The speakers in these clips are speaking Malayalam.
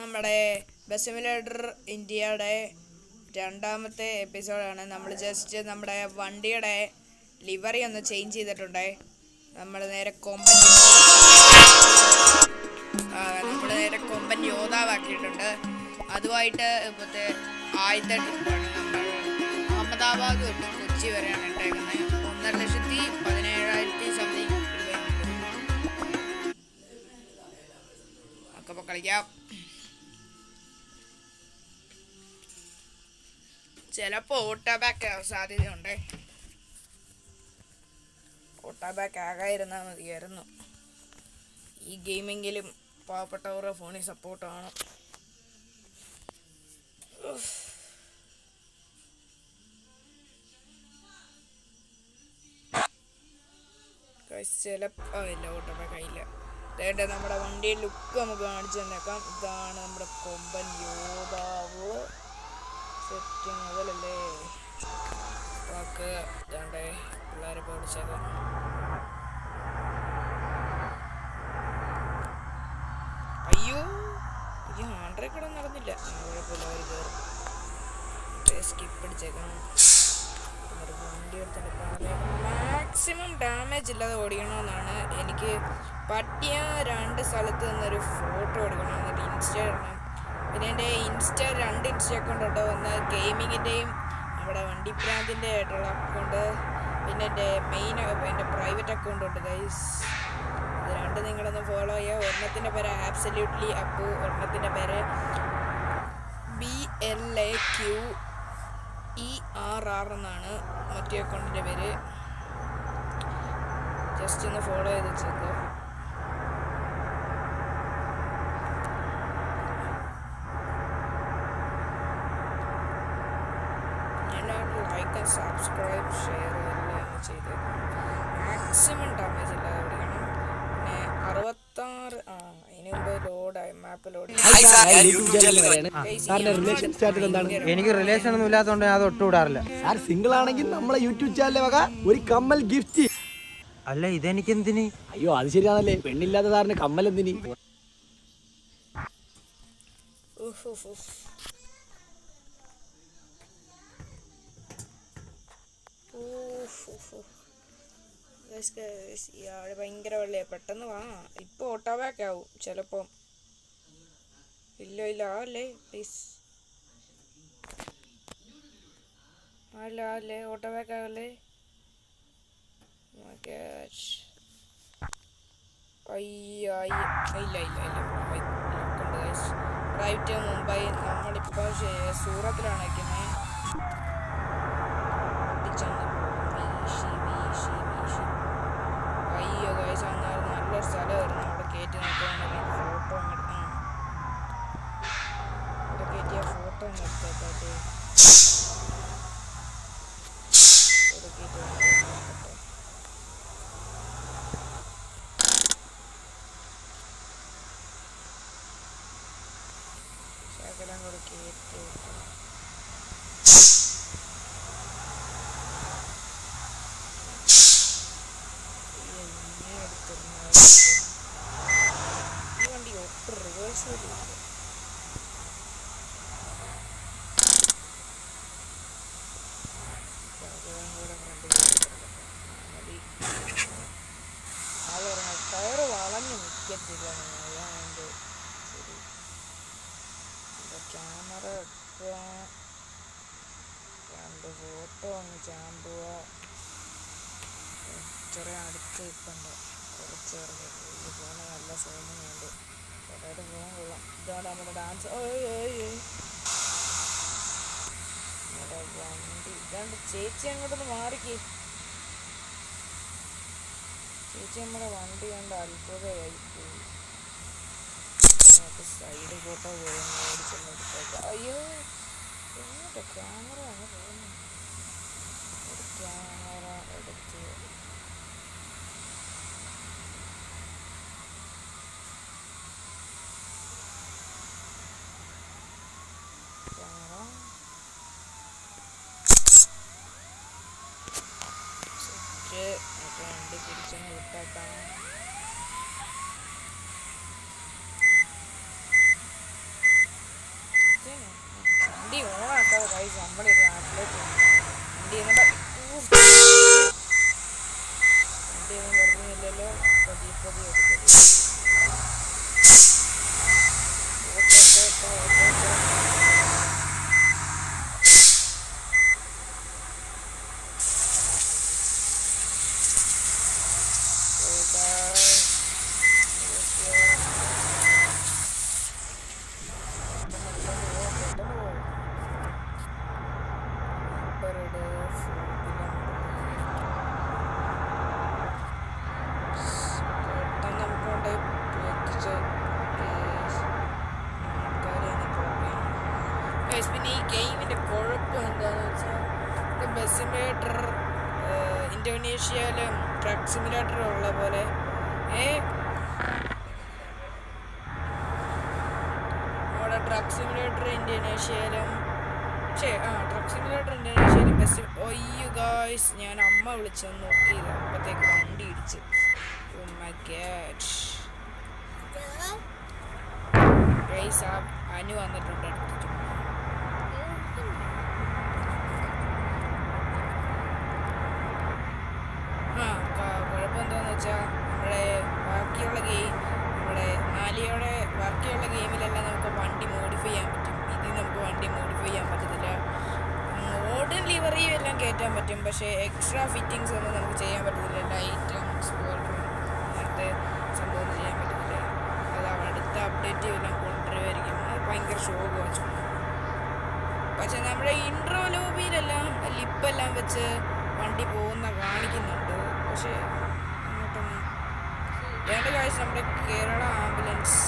നമ്മുടെ ബസ് സിമുലേറ്റർ ഇന്ത്യയുടെ രണ്ടാമത്തെ എപ്പിസോഡാണ്. നമ്മൾ ജസ്റ്റ് നമ്മുടെ വണ്ടിയുടെ ലിവറി ഒന്ന് ചേഞ്ച് ചെയ്തിട്ടുണ്ട്. നമ്മൾ നേരെ കൊമ്പൻ യോദ്ധാവാക്കിയിട്ടുണ്ട്. അതുമായിട്ട് ഇപ്പോഴത്തെ ആദ്യത്തെ ട്രിപ്പാണ്. നമ്മൾ അഹമ്മദാബാദ് തൊട്ട് കൊച്ചി വരെയാണ് ഇട്ടേക്കുന്നത്. 1,17,000 സംതിങ് ഒക്കെ കളിക്കാം. ചിലപ്പോൾ ഓട്ടോ ബാക്ക് സാധ്യതയുണ്ട്. ഓട്ടോ ബാക്ക് ആകാതിരുന്നാൽ മതിയായിരുന്നു. ഈ ഗെയിമെങ്കിലും പാവപ്പെട്ടവരുടെ ഫോണിൽ സപ്പോർട്ടാണ്. ചിലപ്പോൾ ഇല്ല, ഓട്ടോ ബാക്ക് ആയില്ല. അതായത് നമ്മുടെ വണ്ടിയുടെ ലുക്ക് നമുക്ക് കാണിച്ചു തന്നേക്കാം. ഇതാണ് നമ്മുടെ കൊമ്പൻ യോദ്ധാവ്. സെറ്റിങ് മുതലല്ലേ വാക്ക് ഇതാണ്ടേ പിള്ളേരെ പഠിച്ചേക്കാം. അയ്യോ ഈ ഹാൻഡ്രേ കൂടെ നടന്നില്ല. കുഴപ്പമില്ല, അവർ കയറും. സ്കിപ്പ് അടിച്ചേക്കാം. വണ്ടി എടുത്തിട്ട് മാക്സിമം ഡാമേജ് ഇല്ലാതെ ഓടിക്കണമെന്നാണ് എനിക്ക്. പറ്റിയ 2 സ്ഥലത്ത് നിന്നൊരു ഫോട്ടോ എടുക്കണം, എന്നിട്ട് ഇൻസ്റ്റ ഇടണം. പിന്നെ എൻ്റെ 2 ഇൻസ്റ്റ അക്കൗണ്ട് ഉണ്ട്. ഒന്ന് ഗെയിമിങ്ങിൻ്റെയും നമ്മുടെ വണ്ടിപ്രാന്തിൻ്റെ ആയിട്ടുള്ള അക്കൗണ്ട്, പിന്നെ എൻ്റെ പ്രൈവറ്റ് അക്കൗണ്ട് ഉണ്ട് ഗൈസ്. ഇത് 2 നിങ്ങളൊന്ന് ഫോളോ ചെയ്യുക. ഒരെണ്ണത്തിൻ്റെ പേര് ആബ്സല്യൂട്ട്ലി അപ്പു, ഒരെണ്ണത്തിൻ്റെ പേര് BLAQERR എന്നാണ് മറ്റേ അക്കൗണ്ടിൻ്റെ പേര്. ജസ്റ്റ് ഒന്ന് ഫോളോ ചെയ്ത് വെച്ചേക്കോ. എല്ലാവരും ലൈക്ക് ആൻഡ് സബ്സ്ക്രൈബ് ഷെയർ എല്ലാം ചെയ്ത് മാക്സിമം ഡാമേജ് ഇല്ലാതെ ഓടിക്കണം. പിന്നെ 66 അതിന് മുമ്പ് ലോഡായി മാപ്പ് ലോഡ്. എനിക്ക് റിലേഷൻ ഒന്നും ഇല്ലാത്തതുകൊണ്ട് ഞാൻ അത് ഒട്ടും ഇടാറില്ല. സിംഗിൾ ആണെങ്കിൽ നമ്മളെ യൂട്യൂബ് ചാനലിലെ വക ഒരു കമ്മൽ ഗിഫ്റ്റ്. അല്ല ഇതെനിക്ക് എന്തിന്? അയ്യോ അത് ശരിയാണല്ലേ, പെണ്ണില്ലാത്ത സാറിന് കമ്മൽ എന്തിന്? ഇയാള് ഭയങ്കര വെള്ളയാ. പെട്ടെന്ന് വാ, ഇപ്പൊ ഓട്ടോ ബാക്ക് ആവും ചിലപ്പം. ഇല്ല അല്ലേ പ്ലീസ്, അല്ലേ ഓട്ടോ ബാക്ക് ആവല്ലേ. റൈറ്റ് മുംബൈ. നമ്മളിപ്പോൾ സൂറത്തിലാണ് നിൽക്കുന്നത്. അയ്യോ ഗൈസ്, അന്നേരം നല്ലൊരു സ്ഥലമായിരുന്നു. അവിടെ കയറ്റി നോക്കുകയാണെങ്കിൽ ഫോട്ടോ അവിടെ കയറ്റിയ ഫോട്ടോ ഒന്ന് എടുത്തേക്കാട്ടെ. ശകലം കൂടെ കയറ്റി ഈ വണ്ടി ഒട്ടും റിവേഴ്സ് വരില്ല. ടയറ് വളഞ്ഞു നിൽക്കത്തില്ല. ശരി, ക്യാമറ വെക്കുക, 2 ഫോട്ടോ അങ്ങ് ചാമ്പുക. ഇത്ര അടുത്ത് ഇപ്പുണ്ട്, കുറച്ച് ഫോണ് നല്ല സോമിനുണ്ട്. ചേട്ടായിട്ട് ഫോൺ കൊള്ളാം. ഇതാണ് നമ്മുടെ ഡാൻസ്. നമ്മുടെ വണ്ടി ഇതാണ്ട്. ചേച്ചി അങ്ങോട്ടൊന്ന് മാറിക്ക്. ചേച്ചി നമ്മുടെ വണ്ടി കണ്ട് അത്ഭുതമായിപ്പോയി. Side photo ഓടിച്ചെടുത്തേക്കാം. അയ്യോ എന്നിട്ട് ക്യാമറ അങ്ങ് പോകുന്നു. ഒരു ക്യാമറ എടുത്ത് വണ്ടി തിരിച്ചൊന്ന് വിട്ടേക്കാം. ഗൈസ് നമ്മളൊരു നാട്ടിലേക്ക് വണ്ടിയൊന്നും വരുന്നില്ലല്ലോ. പതിയെ പതിയെ പിന്നെ ഈ ഗെയിമിൻ്റെ കുഴപ്പം എന്താണെന്ന് വെച്ചാൽ ബസ് സിമുലേറ്റർ ഇന്തോനേഷ്യയിലും ട്രക്ക് സിമുലേറ്റർ ഉള്ള പോലെ അവിടെ ട്രക്ക് സിമുലേറ്റർ ഇന്തോനേഷ്യയിലും ട്രക്ക് സിമുലേറ്റർ ഇന്തോനേഷ്യയിലും ബസ് ഒയ്യോ ഗായ്സ് ഞാൻ അമ്മ വിളിച്ചൊന്ന് നോക്കിയത് അപ്പോഴത്തേക്ക് വണ്ടി ഇടിച്ച് ഗൈസ് അനു വന്നിട്ടുണ്ട് അടുത്ത് കുഴപ്പം എന്താണെന്ന് വെച്ചാൽ നമ്മുടെ ബാക്കിയുള്ള ഗെയിമിലെല്ലാം നമുക്ക് വണ്ടി മോഡിഫൈ ചെയ്യാൻ പറ്റും. ഇതിൽ നമുക്ക് വണ്ടി മോഡിഫൈ ചെയ്യാൻ പറ്റത്തില്ല. മോഡേൺ ലിവറിയും എല്ലാം കയറ്റാൻ പറ്റും, പക്ഷേ എക്സ്ട്രാ ഫിറ്റിങ്സ് ഒന്നും നമുക്ക് ചെയ്യാൻ പറ്റത്തില്ല. ലൈറ്റും സ്പോയിലറും അങ്ങനത്തെ സംഭവം ചെയ്യാൻ പറ്റത്തില്ല. അത് അടുത്ത അപ്ഡേറ്റ് എല്ലാം കൊണ്ടുവരുമായിരിക്കും. അത് ഭയങ്കര ഷോക്ക്. പക്ഷെ നമ്മുടെ ഇൻട്രോ ലോബിയിലെല്ലാം ലിപ്പെല്ലാം വെച്ച് വണ്ടി പോകുന്ന കാണിക്കുന്നുണ്ട്. പക്ഷേ അങ്ങോട്ടൊന്നും രണ്ട് കാഴ്ച നമ്മുടെ കേരള ആംബുലൻസ്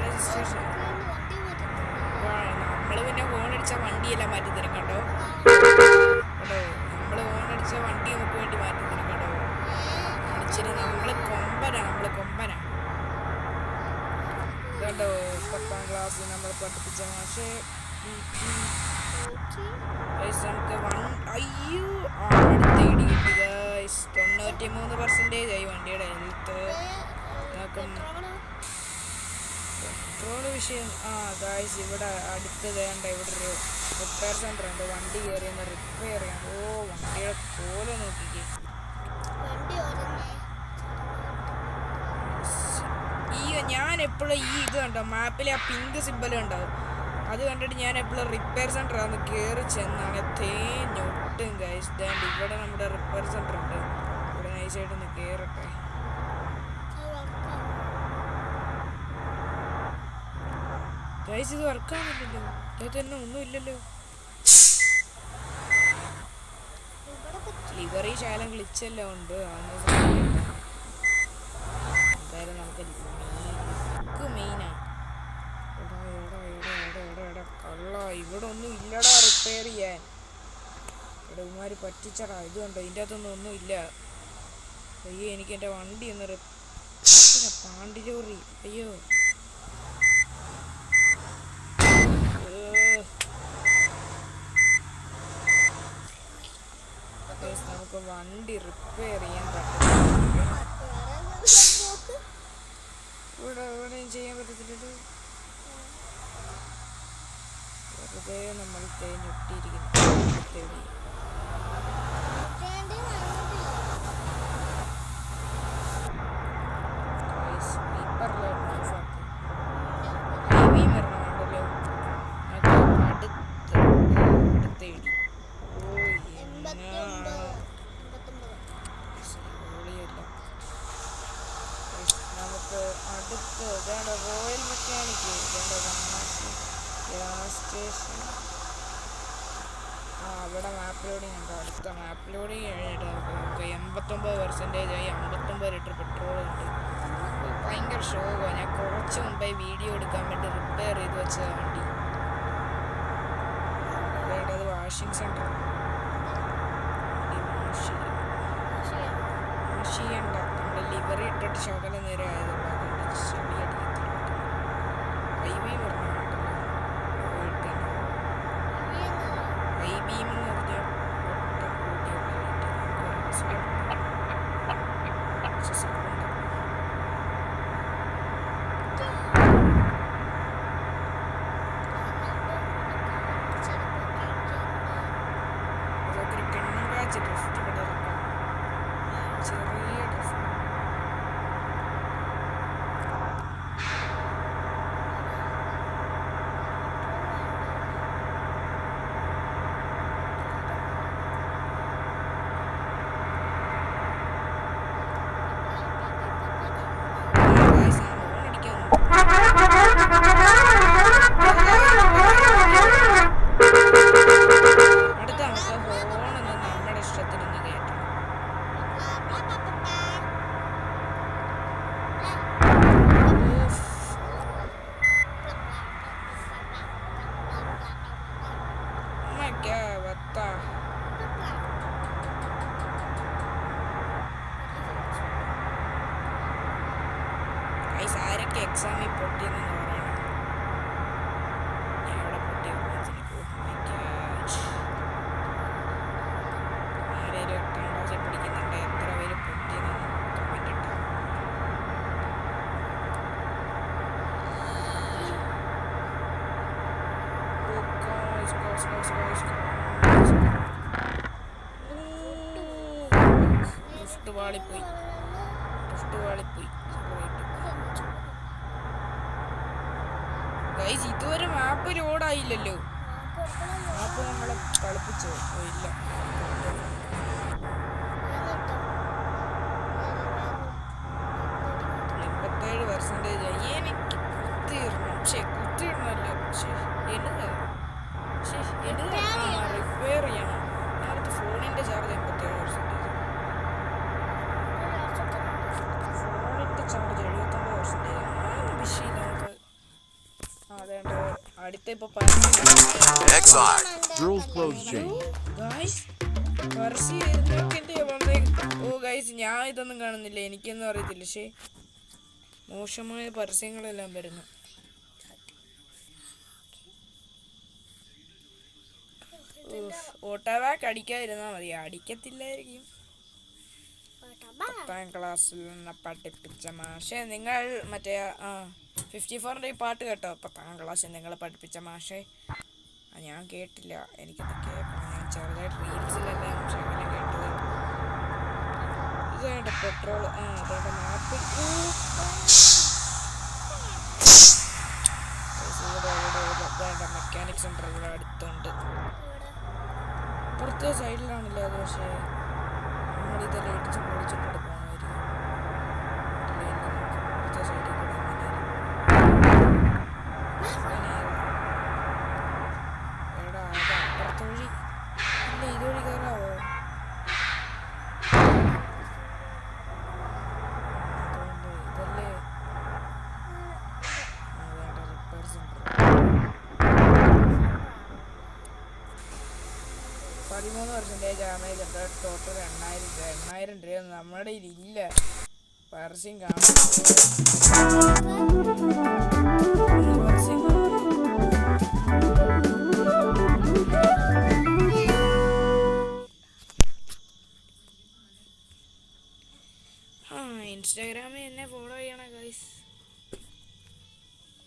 രജിസ്ട്രേഷൻ നമ്മൾ പിന്നെ ഹോണടിച്ച വണ്ടിയെല്ലാം മാറ്റി തരും കേട്ടോ. നമ്മൾ ഹോണടിച്ച വണ്ടി നമുക്ക് വേണ്ടി മാറ്റി തരും കേട്ടോ. ഇച്ചിരി നമ്മൾ കൊമ്പനാ കേട്ടോ. 10ാം ക്ലാസ്സിൽ നമ്മൾ പഠിപ്പിച്ച പക്ഷേ നമുക്ക് അടുത്ത ഇടി കിട്ടി ഗൈസ്. 93% ആയി വണ്ടിയുടെ ഹെൽത്ത്. പെട്രോള് വിഷയം. ഗൈസ് ഇവിടെ അടുത്ത് വേണ്ട ഇവിടെ ഒരു റിപ്പയർ സെൻ്റർ ഉണ്ട്. വണ്ടി കയറിയൊന്ന് റിപ്പയർ ചെയ്യാം. വണ്ടിയുടെ കോല നോക്കിക്കേ. ഞാൻ എപ്പോഴും ഇത് കണ്ടോ മാപ്പിൽ ആ പിങ്ക് സിമ്പൽ ഉണ്ടാവും. അത് കണ്ടിട്ട് ഞാൻ എപ്പോഴും റിപ്പയർ സെൻ്റർ ആണെന്ന് കയറി ചെന്നാണ് തേഞ്ഞൊട്ടും ഗൈസ്. ഇവിടെ നമ്മുടെ റിപ്പയർ സെൻ്റർ ഉണ്ട്. ഇവിടെ നൈസായിട്ടൊന്ന് കയറട്ടെ. ഗൈസ് ഇത് വർക്കാവുന്നില്ലല്ലോ. ഇതിനകത്ത് തന്നെ ഒന്നുമില്ലല്ലോ. ലിവറി ശാലം ഗ്ലിച്ചെല്ലാം ഉണ്ട്. എന്തായാലും നമുക്ക് മെയിനാ. കള്ള ഇവിടെ ഒന്നും ഇല്ലടാ റിപ്പയർ ചെയ്യാൻ. ഇവിടെ ഉമാര് പറ്റിച്ചടാ. ഇത് കണ്ടോ ഇതിൻ്റെ അകത്തൊന്നും ഒന്നും ഇല്ല. അയ്യോ എനിക്ക് എൻ്റെ വണ്ടി ഒന്ന് പാണ്ടി ലോറി. അയ്യോ നമുക്ക് വണ്ടി റിപ്പയർ ചെയ്യാൻ പറ്റില്ല. ഇവിടെ ചെയ്യാൻ പറ്റത്തില്ലല്ലോ. വെറുതെ നമ്മൾ തേഞ്ഞൊട്ടിയിരിക്കുന്നു. Royal mechanic gas station. അവിടെ മാപ്പ് ലോഡിങ് ഉണ്ട്. അടുത്ത മാപ്പ് ലോഡിങ് കഴിഞ്ഞിട്ട് നമുക്ക് 89% ആയി. 59 ലിറ്റർ പെട്രോൾ ഉണ്ട്. ഭയങ്കര ഷോക്കാണ്. ഞാൻ കുറച്ച് മുമ്പായി വീഡിയോ എടുക്കാൻ വേണ്ടി റിപ്പയർ ചെയ്ത് വെച്ചത് വണ്ടി. അത് വാഷിംഗ് സെൻറ്റർ. വാഷ് ചെയ്യണ്ട, നമ്മുടെ ലിവറി ഇട്ടിട്ട് ശകല നേരം ആയതുകൊണ്ട് ചെളി അടിക്കത്തില്ല. ഹൈവേ പറഞ്ഞു ഹൈബീം എന്ന് പറഞ്ഞാൽ ഒട്ടും കൂട്ടിയുള്ള ഗൈസ് ആരൊക്കെ എക്സാമിൽ പൊട്ടിയെന്ന് പറയണം. ഞാൻ ഇവിടെ പൊട്ടിയ ആരേലും 8ാം ക്ലാസ്സിൽ പഠിക്കുന്നുണ്ട്, എത്ര പേര് പൊട്ടിയെന്ന് കമന്റ് ഇട്ടു. ഡ്രിഫ്റ്റ് വാളിപ്പോയി. ഗൈസ് ഇതുവരെ മാപ്പ് ലോഡായില്ലല്ലോ. മാപ്പ് നമ്മളെ കളിപ്പിച്ചോ? ഇല്ല. 87% എനിക്ക് കുത്തിയിടണം. കുത്തിയിടണമല്ലോ. റിപ്പയർ ചെയ്യണം. ഞാനത് ഫോണിന്റെ ചാർജ് 87%. ഫോണിന്റെ ചാർജ് 79%. വിഷയമില്ല നമുക്ക്. അതേണ്ട അടുത്ത ഇപ്പൊ ഓ ഗൈസ് ഞാൻ ഇതൊന്നും കാണുന്നില്ല, എനിക്കൊന്നും അറിയത്തില്ല. പക്ഷേ മോശമായ പരസ്യങ്ങളെല്ലാം വരുന്നു. ഓട്ടോവാക്ക് അടിക്കാതിരുന്നാ മതി. അടിക്കത്തില്ലായിരിക്കും. 10ാം ക്ലാസ്സിൽ നിന്ന് പഠിപ്പിച്ച മാഷെ നിങ്ങൾ മറ്റേ 54ന്റെ ഈ പാട്ട് കേട്ടോ? 10ാം ക്ലാസ്സിൽ നിങ്ങൾ പഠിപ്പിച്ച മാഷെ. ഞാൻ കേട്ടില്ല, എനിക്കത് കേൾക്കണം. ഞാൻ ചെറുതായിട്ട് റീൽസിലെല്ലാം ശകലം കേട്ടത്. ഇതേണ്ട പെട്രോൾ അതേണ്ട മാപ്പ്. മെക്കാനിക് സെന്റർ ഇവിടെ അടുത്തുണ്ട്. പുറത്തെ സൈഡിലാണല്ലോ അത്. പക്ഷേ നമ്മളിതെല്ലാം ഇടിച്ച് പൊളിച്ചിട്ട് പോകണമായിരിക്കും. പുറത്തെ സൈഡിൽ കൂടെ എടാ അത് അപ്പുറത്തെ വഴി ഇല്ല, ഇതുവഴി കയറാവോ? ഇതല്ലേ റിപ്പയർ സെന്റർ. 13% ഡാമേജ് ഉണ്ട്. ടോട്ടൽ 8,000 രൂപ നമ്മുടെ ഇല്ല. പരസ്യം കാണാം.